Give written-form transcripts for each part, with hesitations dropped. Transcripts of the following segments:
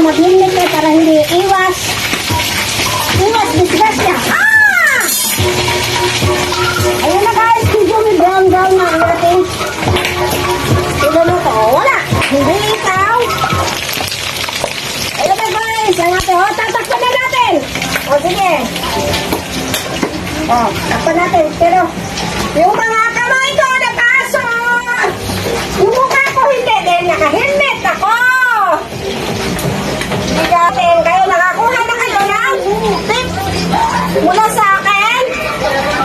Maghimik kayo para hindi iwas disgrasya. Ayun na guys, medyo may brown na ang ating iluluto. Wala, hindi ikaw. Ayun na guys, ang ating, tatakpan na natin. Sige. Takpan natin, pero yung mga kamay ko nakaso. Yung mukha ko hindi, dahil naka-helmet ako. Natin kayo, nakakuha na kayo ng tip mula sa akin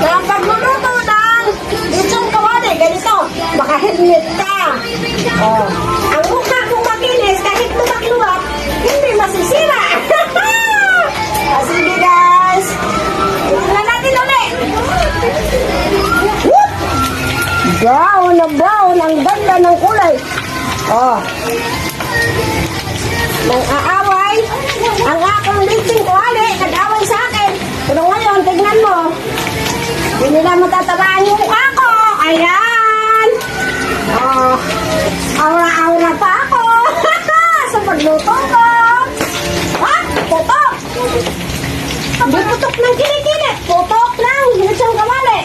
ng pagluluto ng lechong kawali. Ganito, maka-helmet ka. Ang mukha kong makinis, kahit lumak-luwak, hindi masisira. Sige guys, tingnan natin ulit. Brown na brown, ang ganda ng kulay. Nang aaway, ang akong lechong kawali, nag-away sa akin. Pero ngayon, tignan mo. Hindi nila matatabaan yung mukha ko. Ayan. Aura-aura pa ako. Sa pagluto ko. Putok. Hindi putok ng kilikili. Putok ng lechong kawali.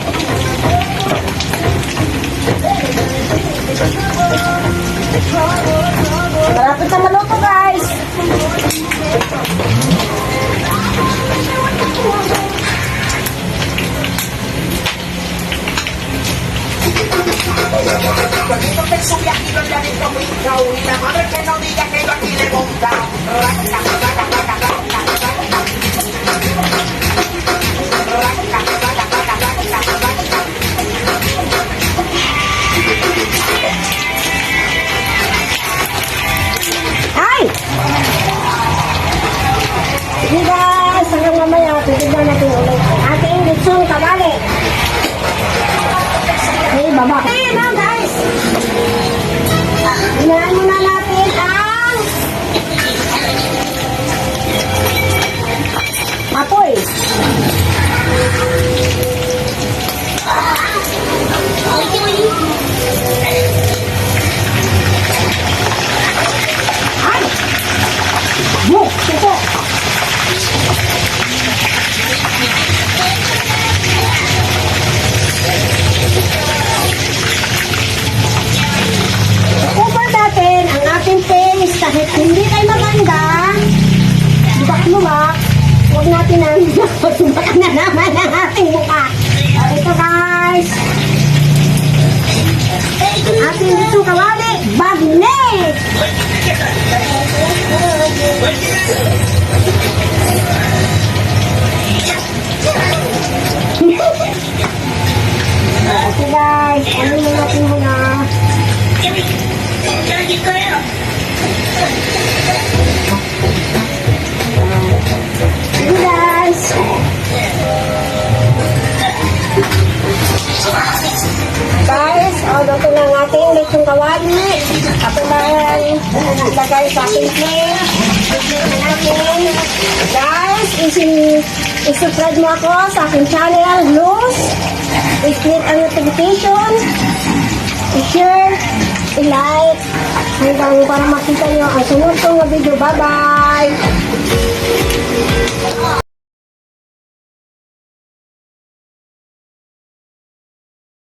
Malapit na maluto guys. Sige guys, hanggang mamaya, titignan natin ulit ang ating lechong kawali. Okay, baba. Okay, now guys. Hinaan muna natin ang apoy. Ay! Suko! Cover natin ang ating face kahit hindi kayo maganda. Lubak-lubak. Huwag natin ang lubak na naman ang ating mukha. Ito guys. Ang ating lechong kawali, bagnet. Okay guys, ano na natin muna. Sige guys. Guys, luto na ang ating lechong kawali. Ako na ilagay sa ating plate. Guys, i-subscribe mo ako sa aking channel, Luz. I-click ang notification. I-share. I-like. Hanggang para makita nyo ang sunod kong video. Bye-bye!